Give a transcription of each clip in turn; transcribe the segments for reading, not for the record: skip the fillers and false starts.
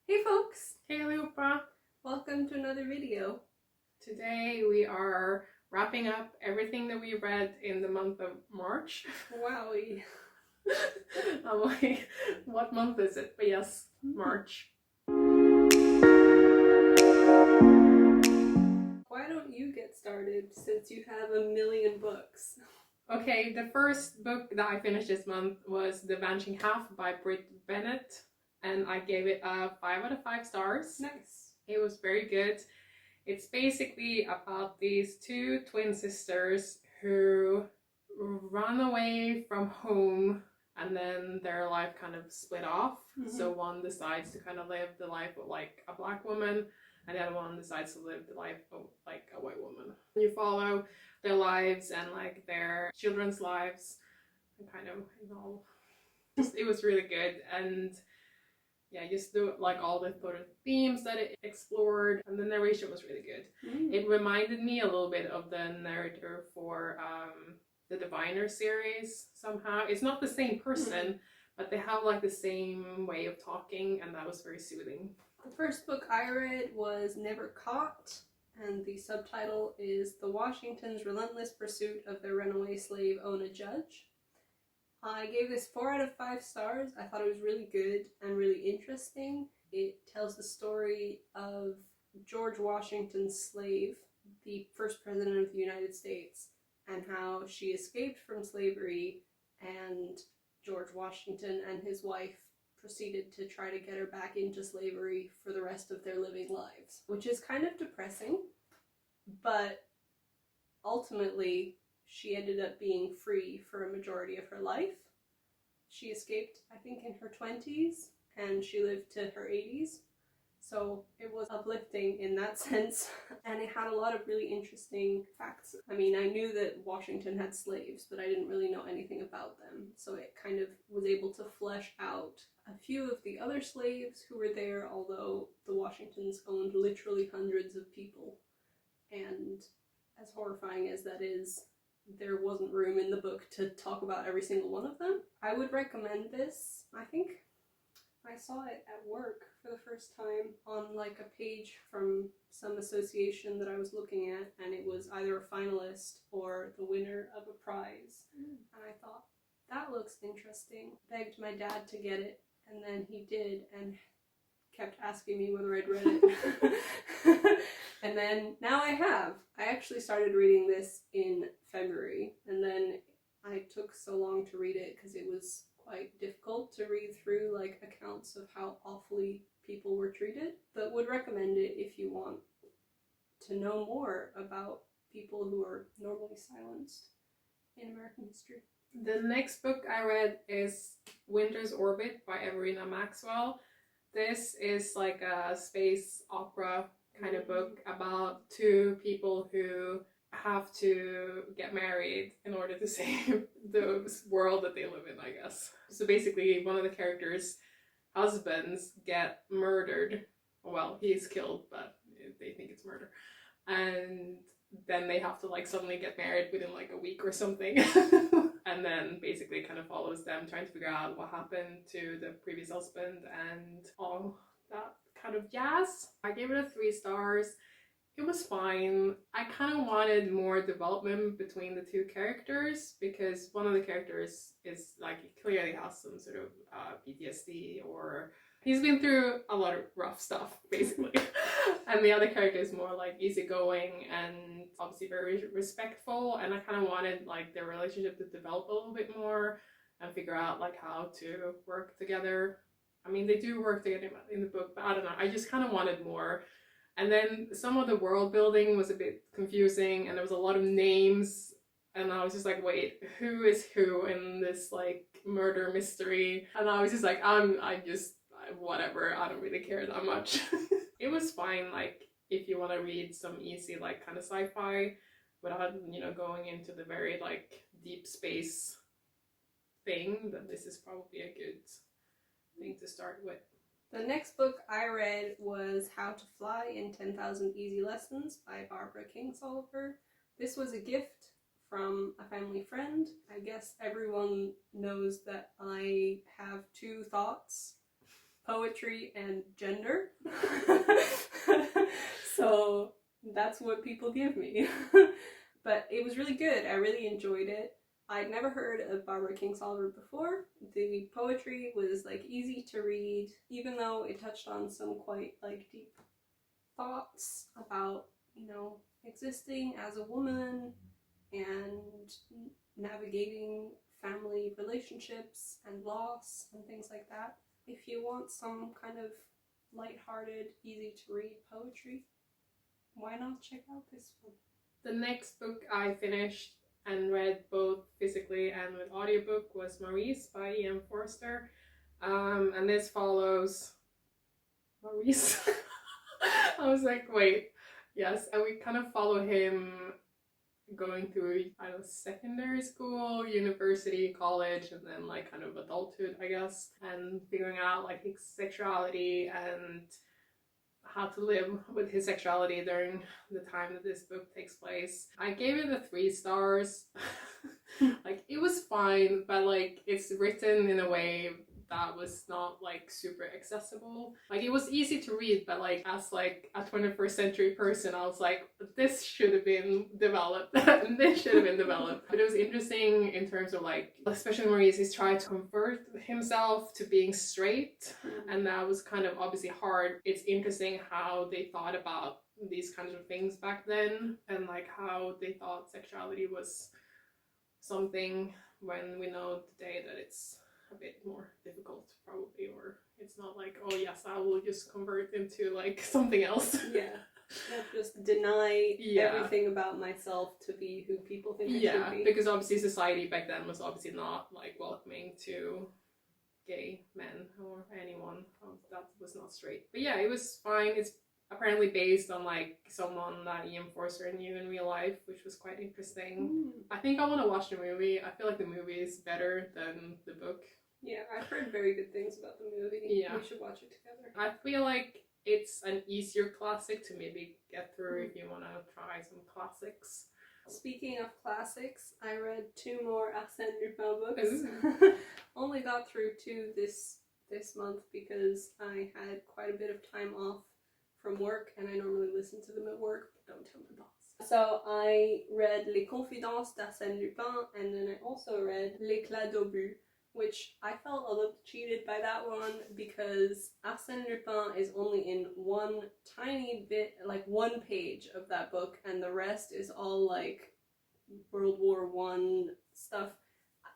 Hey folks! Hey Lupa! Welcome to another video. Today we are wrapping up everything that we read in the month of March. Wowie. I'm like, what month is it? But yes, March. Why don't you get started since you have a million books? Okay, the first book that I finished this month was The Vanishing Half by Britt Bennett, and I gave it a 5 out of 5 stars. Nice. It was very good. It's basically about these two twin sisters who run away from home and then their life kind of split off. So one decides to kind of live the life of like a black woman, and the other one decides to live the life of like a white woman. You follow their lives and like their children's lives and kind of, you know, it was really good. And yeah, just do like all the sort of themes that it explored, and the narration was really good. It reminded me a little bit of the narrator for the Diviner series somehow. It's not the same person, but they have like the same way of talking, and that was very soothing. The first book I read was Never Caught, and the subtitle is The Washingtons' Relentless Pursuit of Their Runaway Slave Ona Judge. I gave this 4 out of 5 stars. I thought it was really good and really interesting. It tells the story of George Washington's slave, the first president of the United States, and how she escaped from slavery, and George Washington and his wife proceeded to try to get her back into slavery for the rest of their living lives, which is kind of depressing, but ultimately she ended up being free for a majority of her life. She escaped, I think, in her 20s, and she lived to her 80s. So it was uplifting in that sense, and it had a lot of really interesting facts. I mean, I knew that Washington had slaves, but I didn't really know anything about them. So it kind of was able to flesh out a few of the other slaves who were there, although the Washingtons owned literally hundreds of people. And as horrifying as that is, there wasn't room in the book to talk about every single one of them. I would recommend this. I think I saw it at work for the first time on like a page from some association that I was looking at, and it was either a finalist or the winner of a prize. And I thought, that looks interesting. Begged my dad to get it, and then he did, and kept asking me whether I'd read it. And then now I have. I actually started reading this in February, and then I took so long to read it because it was quite difficult to read through like accounts of how awfully people were treated, but would recommend it if you want to know more about people who are normally silenced in American history. The next book I read is Winter's Orbit by Everina Maxwell. This is like a space opera kind of book about two people who have to get married in order to save the world that they live in, I guess. So basically, one of the characters' husbands get murdered. Well, he's killed, but they think it's murder. And then they have to like suddenly get married within like a week or something. And then basically kind of follows them trying to figure out what happened to the previous husband and all that kind of jazz. I gave it a 3 stars. It was fine. I kind of wanted more development between the two characters, because one of the characters is like, he clearly has some sort of PTSD, or he's been through a lot of rough stuff basically. And the other character is more like easygoing and obviously very respectful, and I kind of wanted like their relationship to develop a little bit more and figure out like how to work together. I mean, they do work together in the book, but I don't know, I just kind of wanted more. And then some of the world building was a bit confusing, and there was a lot of names, and I was just like, wait, who is who in this like murder mystery? And I was just like, whatever, I don't really care that much. It was fine, like if you want to read some easy like kind of sci-fi without, you know, going into the very like deep space thing, then this is probably a good thing to start with. The next book I read was How to Fly in 10,000 Easy Lessons by Barbara Kingsolver. This was a gift from a family friend. I guess everyone knows that I have 2 thoughts poetry and gender. So that's what people give me. But it was really good. I really enjoyed it. I'd never heard of Barbara Kingsolver before. The poetry was like easy to read, even though it touched on some quite like deep thoughts about, you know, existing as a woman and navigating family relationships and loss and things like that. If you want some kind of lighthearted, easy to read poetry, why not check out this one? The next book I finished and read both physically and with audiobook was Maurice by Ian Forster. And this follows Maurice. I was like, wait, yes, and we kind of follow him going through, I don't know, secondary school, university, college, and then like kind of adulthood, I guess, and figuring out like his sexuality and how to live with his sexuality during the time that this book takes place. I gave it a 3 stars. Like, it was fine, but like it's written in a way that was not like super accessible. Like, it was easy to read, but like as like a 21st century person, I was like, this should have been developed and this should have been developed. But it was interesting in terms of like, especially Maurice is trying to convert himself to being straight, and that was kind of obviously hard. It's interesting how they thought about these kinds of things back then, and like how they thought sexuality was something, when we know today that it's a bit more difficult probably, or it's not like, oh yes, I will just convert into like something else. Yeah, not just deny everything about myself to be who people think I should be. Because obviously society back then was obviously not like welcoming to gay men or anyone that was not straight. But yeah, it was fine. It's apparently based on like someone that Ian Forster knew in real life, which was quite interesting. I think I want to watch the movie. I feel like the movie is better than the book. Yeah, I've heard very good things about the movie. Yeah. We should watch it together. I feel like it's an easier classic to maybe get through if you want to try some classics. Speaking of classics, I read 2 more Arsène Lupin books. Only got through 2 this month because I had quite a bit of time off from work, and I normally listen to them at work, but don't tell my boss. So I read Les Confidences d'Arsène Lupin, and then I also read L'Éclat d'Obus, which I felt a little cheated by that one because Arsène Lupin is only in one tiny bit, like 1 page of that book, and the rest is all like World War I stuff.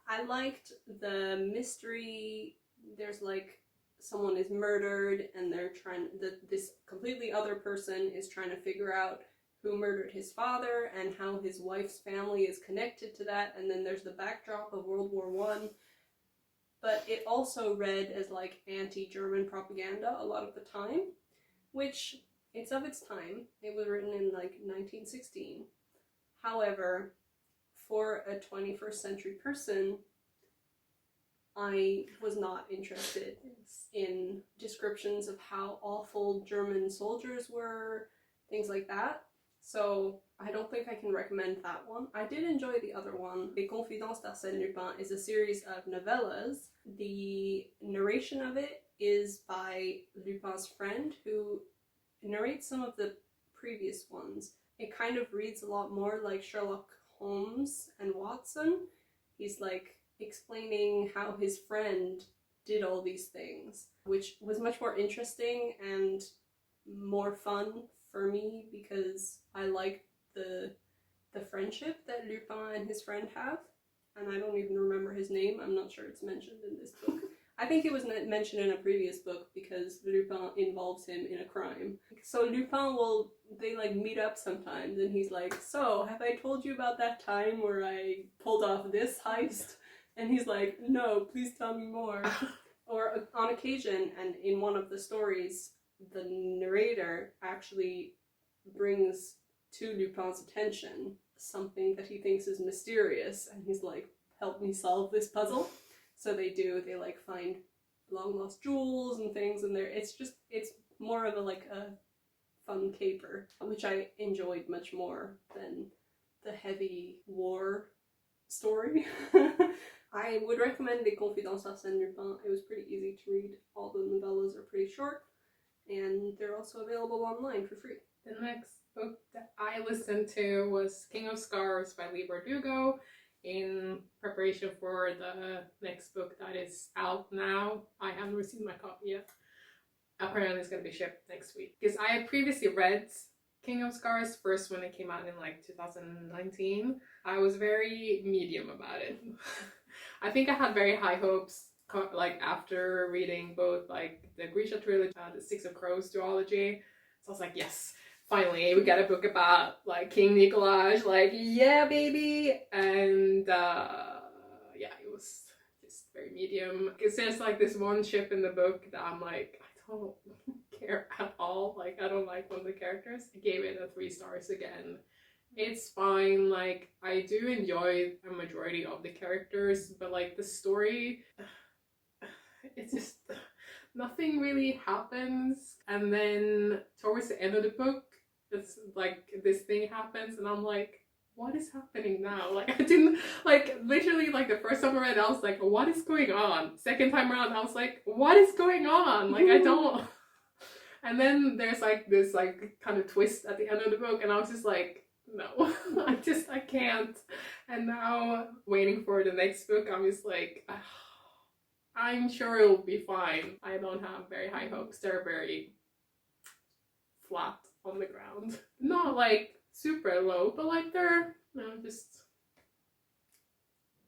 I liked the mystery. There's like someone is murdered and they're trying, this completely other person is trying to figure out who murdered his father and how his wife's family is connected to that, and then there's the backdrop of World War I. But it also read as like anti-German propaganda a lot of the time, which it's of its time. It was written in like 1916. However, for a 21st century person, I was not interested in descriptions of how awful German soldiers were, things like that. So I don't think I can recommend that one. I did enjoy the other one. Les Confidences d'Arsène Lupin is a series of novellas. The narration of it is by Lupin's friend, who narrates some of the previous ones. It kind of reads a lot more like Sherlock Holmes and Watson. He's like explaining how his friend did all these things, which was much more interesting and more fun for me because I liked the friendship that Lupin and his friend have, and I don't even remember his name. I'm not sure it's mentioned in this book. I think it was mentioned in a previous book because Lupin involves him in a crime. So Lupin they like meet up sometimes and he's like, so have I told you about that time where I pulled off this heist? And he's like, no, please tell me more. Or on occasion, and in one of the stories, the narrator actually brings to Lupin's attention something that he thinks is mysterious, and he's like, help me solve this puzzle. So they like find long lost jewels and things, and it's more of a fun caper, which I enjoyed much more than the heavy war story. I would recommend Les Confidences d'Arsène Lupin. It was pretty easy to read. All the novellas are pretty short, and they're also available online for free. The next book that I listened to was King of Scars by Lee Bardugo in preparation for the next book that is out now. I haven't received my copy yet. Apparently it's going to be shipped next week. Because I had previously read King of Scars first when it came out in like 2019. I was very medium about it. I think I had very high hopes like after reading both like the Grisha trilogy, the Six of Crows duology. So I was like, yes, finally we got a book about like King Nikolaj, like yeah baby. And yeah, it was just very medium. Because there's like this one ship in the book that I'm like, I don't care at all. Like I don't like one of the characters. I gave it a 3 stars again. It's fine, like, I do enjoy a majority of the characters, but, like, the story, it's just, nothing really happens, and then towards the end of the book, it's, like, this thing happens, and I'm like, what is happening now? Like, I didn't, like, literally, like, the first time I read it, I was like, what is going on? Second time around, I was like, what is going on? Like, I don't, and then there's, like, this, like, kind of twist at the end of the book, and I was just like, no, I can't. And now, waiting for the next book, I'm just like, I'm sure it'll be fine. I don't have very high hopes. They're very flat on the ground. Not like super low, but like they're, just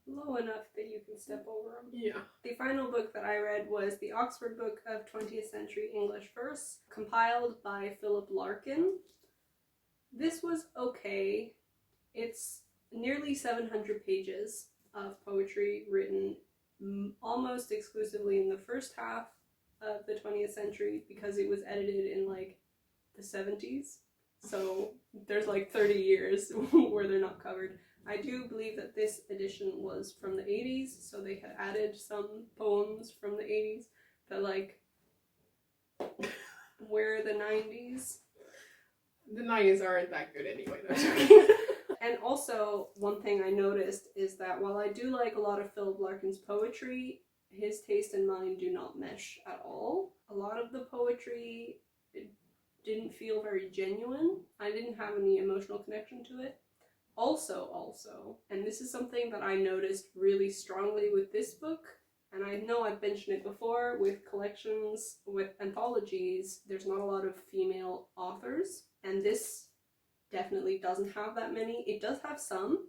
low enough that you can step over them. Yeah. The final book that I read was the Oxford Book of 20th Century English Verse, compiled by Philip Larkin. This was okay. It's nearly 700 pages of poetry written almost exclusively in the first half of the 20th century because it was edited in like the 70s. So there's like 30 years where they're not covered. I do believe that this edition was from the 80s, so they had added some poems from the 80s, but like, where are the 90s? The 90s aren't that good anyway, though. And also, one thing I noticed is that while I do like a lot of Philip Larkin's poetry, his taste and mine do not mesh at all. A lot of the poetry didn't feel very genuine. I didn't have any emotional connection to it. Also, and this is something that I noticed really strongly with this book, and I know I've mentioned it before, with collections, with anthologies, there's not a lot of female authors. And this definitely doesn't have that many. It does have some,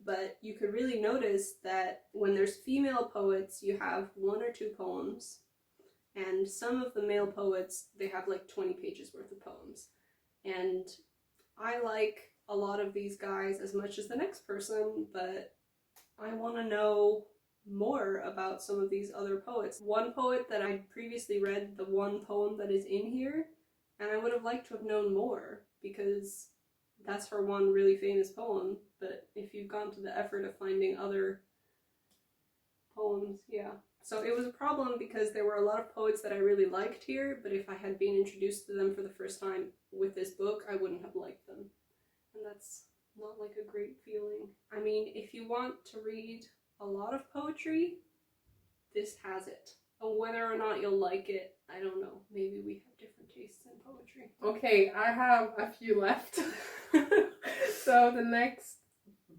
but you could really notice that when there's female poets, you have 1 or 2 poems, and some of the male poets, they have like 20 pages worth of poems. And I like a lot of these guys as much as the next person, but I want to know more about some of these other poets. One poet that I previously read, the one poem that is in here, and I would have liked to have known more, because that's her one really famous poem, but if you've gone to the effort of finding other poems, yeah. So it was a problem because there were a lot of poets that I really liked here, but if I had been introduced to them for the first time with this book, I wouldn't have liked them. And that's not like a great feeling. I mean, if you want to read a lot of poetry, this has it. Whether or not you'll like it, I don't know. Maybe we have different tastes in poetry. Okay, I have a few left. So the next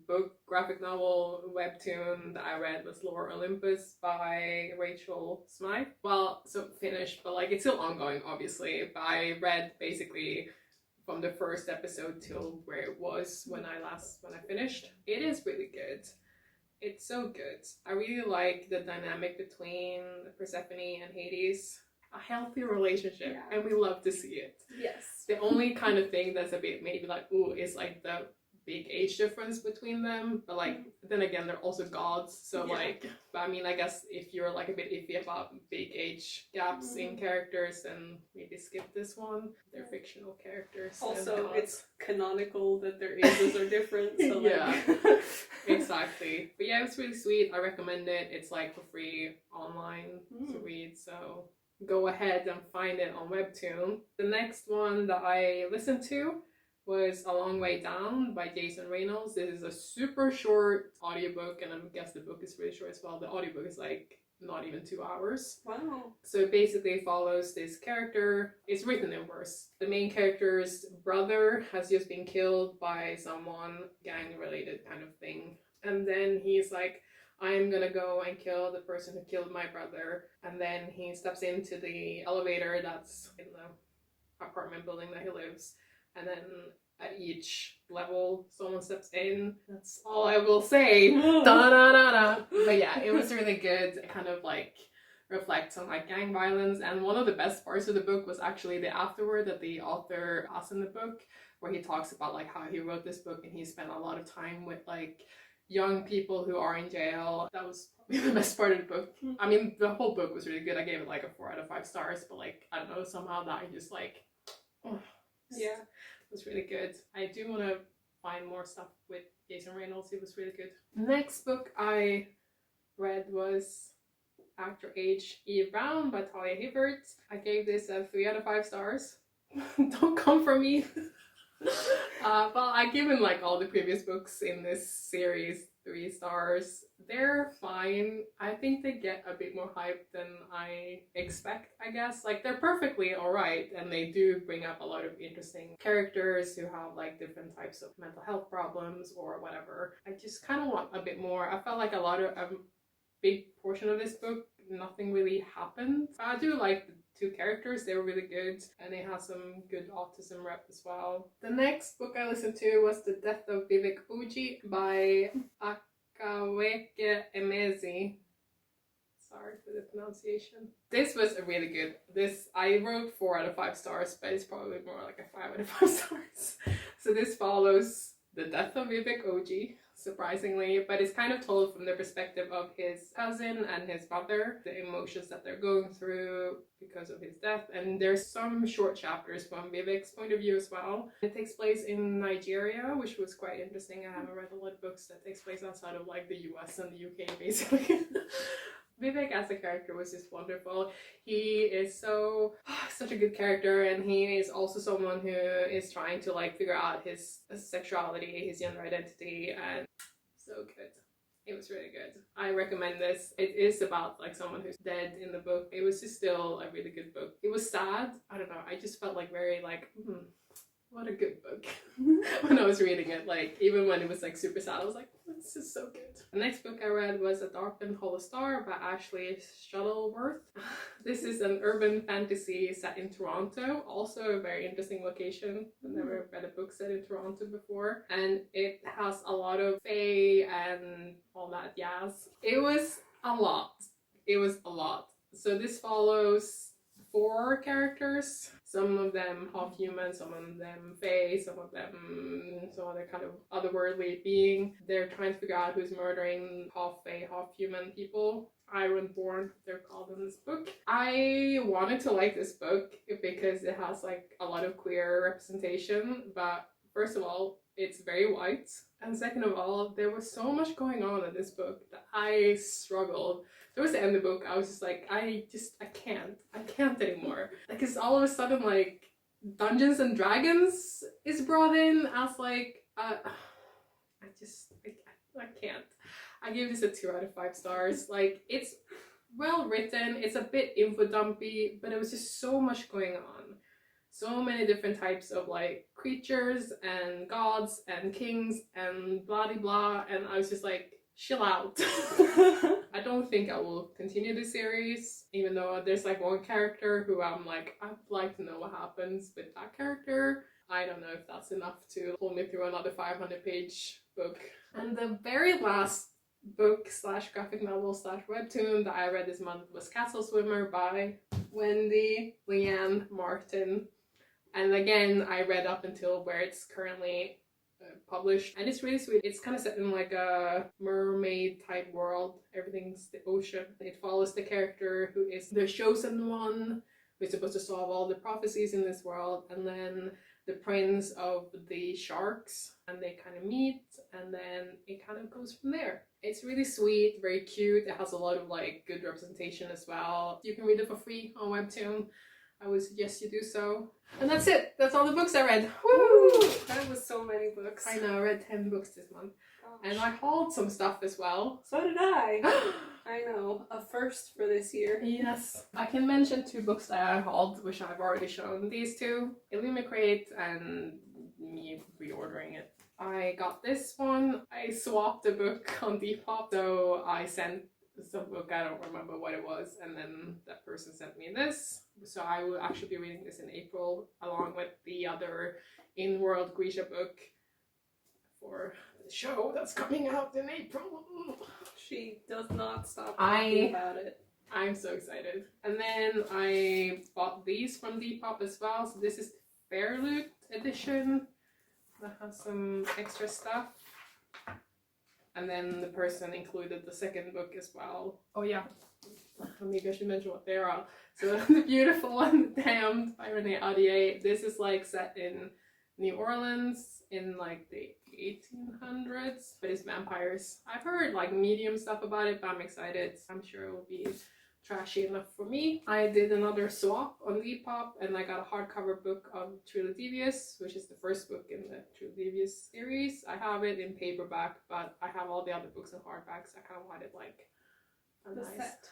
book, graphic novel, webtoon that I read was Lore Olympus by Rachel Smythe. Well, so finished, but like it's still ongoing, obviously. But I read basically from the first episode till where it was when I finished. It is really good. It's so good. I really like the dynamic between Persephone and Hades. A healthy relationship, yeah. And we love to see it. Yes. The only kind of thing that's a bit maybe like, ooh, is like the big age difference between them. But like, then again, they're also gods. So yeah. Like, but I mean, I guess if you're like a bit iffy about big age gaps in characters, then maybe skip this one. They're fictional characters. Also, it's canonical that their ages are different. So like... Yeah, exactly. But yeah, it's really sweet. I recommend it. It's like for free online to read. So go ahead and find it on Webtoon. The next one that I listened to was A Long Way Down by Jason Reynolds. This is a super short audiobook, and I guess the book is really short as well. The audiobook is like not even 2 hours. Wow. So it basically follows this character. It's written in verse. The main character's brother has just been killed by someone, gang-related kind of thing. And then he's like, I'm gonna go and kill the person who killed my brother. And then he steps into the elevator that's in the apartment building that he lives. And then at each level, someone steps in. That's all I will say. Da-da-da-da. But yeah, it was really good. It kind of like reflects on like gang violence. And one of the best parts of the book was actually the afterword that the author has in the book, where he talks about like how he wrote this book and he spent a lot of time with like young people who are in jail. That was probably the best part of the book. I mean, the whole book was really good. I gave it like a 4 out of 5 stars, but like, I don't know, somehow that I just like, oh, yeah, it was really good. I do want to find more stuff with Jason Reynolds. It was really good. Next book I read was Actor Age E. Brown by Talia Hibbert. I gave this a 3 out of 5 stars. Don't come for me. Well, I've given like all the previous books in this series 3 stars. They're fine. I think they get a bit more hype than I expect, I guess. Like, they're perfectly alright, and they do bring up a lot of interesting characters who have like different types of mental health problems or whatever. I just kind of want a bit more. I felt like a big portion of this book, nothing really happened. I do like the 2 characters, they were really good, and they had some good autism rep as well. The next book I listened to was The Death of Vivek Fuji by Akaweke Emezi. Sorry for the pronunciation. This was a really good. I wrote 4 out of 5 stars, but it's probably more like a 5 out of 5 stars. So this follows the death of Vivek Oji, surprisingly, but it's kind of told from the perspective of his cousin and his mother, the emotions that they're going through because of his death. And there's some short chapters from Vivek's point of view as well. It takes place in Nigeria, which was quite interesting. I haven't read a lot of books that takes place outside of like the US and the UK, basically. Vivek as a character was just wonderful. He is such a good character, and he is also someone who is trying to like figure out his sexuality, his gender identity, and so good. It was really good. I recommend this. It is about like someone who's dead in the book. It was just still a really good book. It was sad. I don't know. I just felt like very like, what a good book. When I was reading it, like even when it was like super sad, I was like, this is so good. The next book I read was A Darkened Star by Ashley Shuttleworth. This is an urban fantasy set in Toronto, also a very interesting location. I've never read a book set in Toronto before, and it has a lot of fae and all that jazz. It was a lot. So this follows 4 characters, some of them half human, some of them fae, some of them some other kind of otherworldly being. They're trying to figure out who's murdering half fae, half human people. Ironborn, they're called in this book. I wanted to like this book because it has like a lot of queer representation, but first of all, it's very white, and second of all, there was so much going on in this book that I struggled. Towards the end of the book, I was just like, I can't anymore. Like, it's all of a sudden like Dungeons and Dragons is brought in as like, I can't. I gave this a 2 out of 5 stars. Like, it's well written, it's a bit info dumpy, but it was just so much going on. So many different types of like creatures and gods and kings and blah de blah, and I was just like, chill out. I don't think I will continue the series, even though there's like one character who I'm like, I'd like to know what happens with that character. I don't know if that's enough to pull me through another 500-page book. And the very last book / graphic novel / webtoon that I read this month was Castle Swimmer by Wendy Leanne Martin. And again, I read up until where it's currently published, and it's really sweet. It's kind of set in like a mermaid type world. Everything's the ocean. It follows the character who is the chosen one, who's supposed to solve all the prophecies in this world, and then the prince of the sharks, and they kind of meet, and then it kind of goes from there. It's really sweet, very cute. It has a lot of like good representation as well. You can read it for free on Webtoon. I would suggest you do so. And that's it. That's all the books I read. Woo! That was so many books. I know, I read 10 books this month. Gosh. And I hauled some stuff as well. So did I. I know. A first for this year. Yes. I can mention 2 books that I hauled, which I've already shown. These 2, Illumicrate and me reordering it. I got this one. I swapped a book on Depop, so I sent some book, I don't remember what it was, and then that person sent me this. So I will actually be reading this in April along with the other In-World Grisha book for the show that's coming out in April. She does not stop talking about it. I'm so excited. And then I bought these from Depop as well. So this is the Fairloot edition that has some extra stuff. And then the person included the second book as well. Oh yeah, maybe I should mention what they are. So The Beautiful and the Damned by Renee Audier. This is like set in New Orleans in like the 1800s, but it's vampires. I've heard like medium stuff about it, but I'm excited. I'm sure it will be trashy enough for me. I did another swap on Depop and I got a hardcover book of Truly Devious, which is the first book in the Truly Devious series. I have it in paperback, but I have all the other books in hardbacks. I kind of wanted like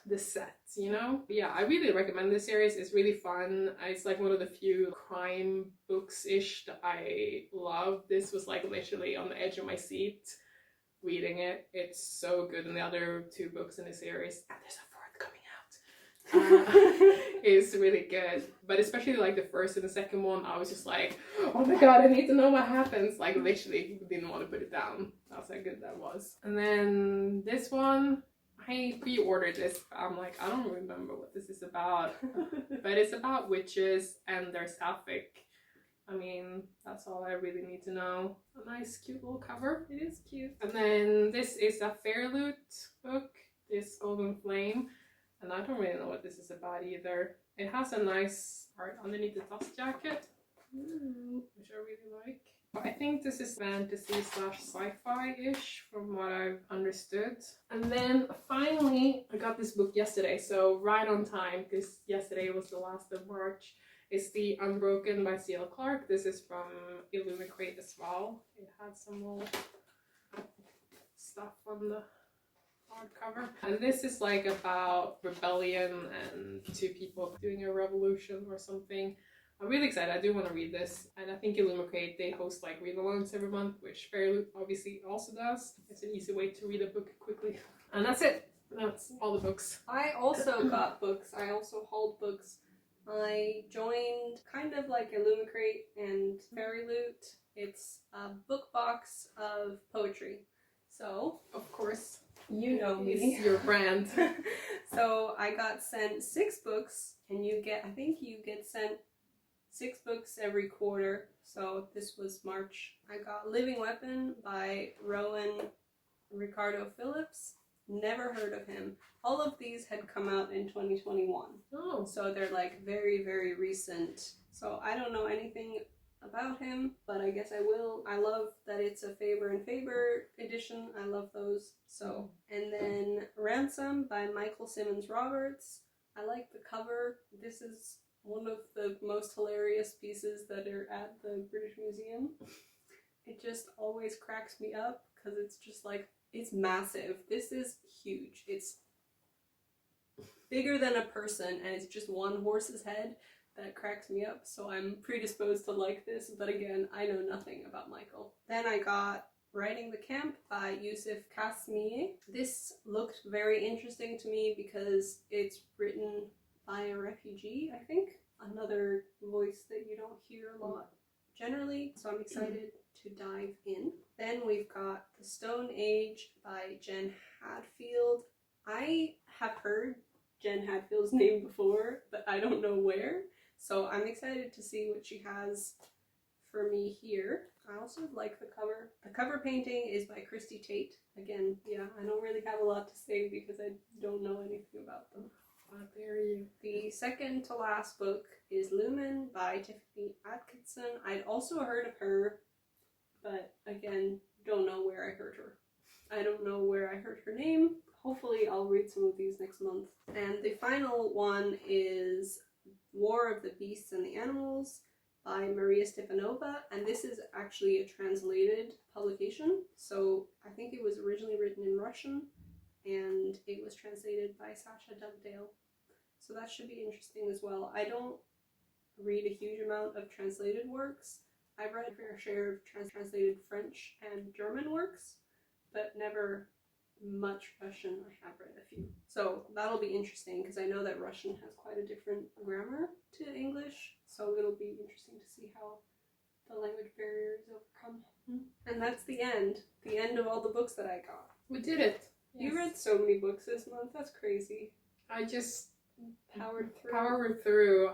the set, you know? But yeah, I really recommend this series. It's really fun. It's like one of the few crime books-ish that I love. This was like literally on the edge of my seat reading it. It's so good. And the other 2 books in the series, and there's a 4th coming out, is really good. But especially like the first and the second one, I was just like, oh my god, I need to know what happens. Like literally didn't want to put it down. That's how good that was. And then this one, I pre-ordered this, but I'm like, I don't remember what this is about. But it's about witches and they're sapphic. I mean, that's all I really need to know. A nice cute little cover. It is cute. And then this is a Fairloot book, this Golden Flame. And I don't really know what this is about either. It has a nice art underneath the dust jacket, which I really like. I think this is fantasy / sci-fi-ish from what I've understood. And then finally, I got this book yesterday, so right on time, because yesterday was the last of March. It's The Unbroken by C.L. Clarke. This is from Illumicrate as well. It had some little stuff on the hardcover. And this is like about rebellion and 2 people doing a revolution or something. I'm really excited. I do want to read this. And I think Illumicrate, they host like read-alongs every month, which Fairloot obviously also does. It's an easy way to read a book quickly. And that's it. That's all the books. I also got books. I also hauled books. I joined kind of like Illumicrate and Fairloot. It's a book box of poetry. So, Of course. you know me. It's your brand. So I got sent 6 books, and I think you get sent 6 books every quarter. So this was March. I got Living Weapon by Rowan Ricardo Phillips. Never heard of him. All of these had come out in 2021. Oh. So they're like very, very recent. So I don't know anything about him, but I guess I will. I love that it's a Faber and Faber edition. I love those. So, and then Ransom by Michael Simmons Roberts. I like the cover. This is one of the most hilarious pieces that are at the British Museum. It just always cracks me up because it's just like, it's massive. This is huge. It's bigger than a person, and it's just one horse's head. That cracks me up, so I'm predisposed to like this, but again, I know nothing about Michael. Then I got Riding the Camp by Yusuf Kasmieh. This looked very interesting to me because it's written by a refugee, I think. Another voice that you don't hear a lot generally, so I'm excited to dive in. Then we've got The Stone Age by Jen Hadfield. I have heard Jen Hadfield's name before, but I don't know where. So I'm excited to see what she has for me here. I also like the cover. The cover painting is by Christy Tate. Again, yeah, I don't really have a lot to say because I don't know anything about them. How dare you. The second to last book is Lumen by Tiffany Atkinson. I'd also heard of her, but again, don't know where I heard her. I don't know where I heard her name. Hopefully I'll read some of these next month. And the final one is War of the Beasts and the Animals by Maria Stepanova, and this is actually a translated publication. So I think it was originally written in Russian, and it was translated by Sasha Dugdale. So that should be interesting as well. I don't read a huge amount of translated works. I've read a fair share of translated French and German works, but never much Russian. I have read a few. So that'll be interesting because I know that Russian has quite a different grammar to English. So it'll be interesting to see how the language barrier is overcome. And that's the end of all the books that I got. We did it. You read so many books this month. That's crazy. I just Powered through.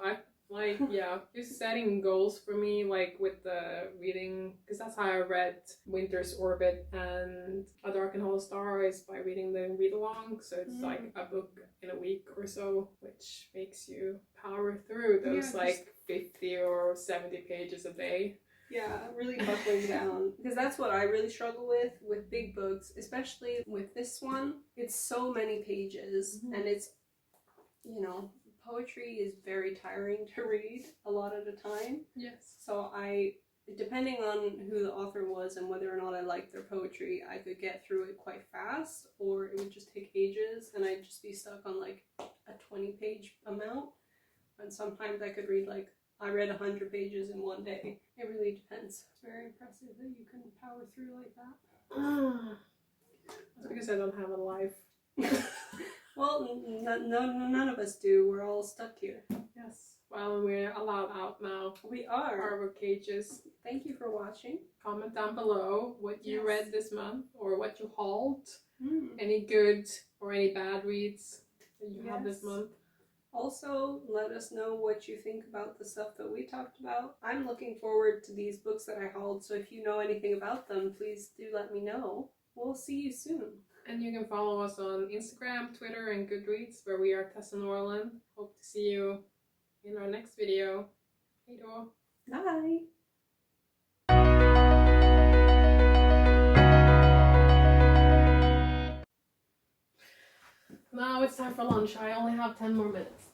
You're setting goals for me, like with the reading, because that's how I read Winter's Orbit and A Darkened Star is by reading the read along. So it's like a book in a week or so, which makes you power through those 50 or 70 pages a day. Yeah, really buckling down. Because that's what I really struggle with big books, especially with this one. It's so many pages, and it's, poetry is very tiring to read a lot at a time. Yes. So depending on who the author was and whether or not I liked their poetry, I could get through it quite fast, or it would just take ages, and I'd just be stuck on like a 20-page amount. And sometimes I could read I read 100 pages in one day. It really depends. It's very impressive that you can power through like that. That's because I don't have a life. Well, none of us do. We're all stuck here. Yes. Well, we're allowed out now. We are. Our cages. Thank you for watching. Comment down below what you read this month or what you hauled. Any good or any bad reads that you had this month. Also, let us know what you think about the stuff that we talked about. I'm looking forward to these books that I hauled, so if you know anything about them, please do let me know. We'll see you soon. And you can follow us on Instagram, Twitter, and Goodreads, where we are Tess and Orland. Hope to see you in our next video. Hej då! Bye! Now it's time for lunch. I only have 10 more minutes.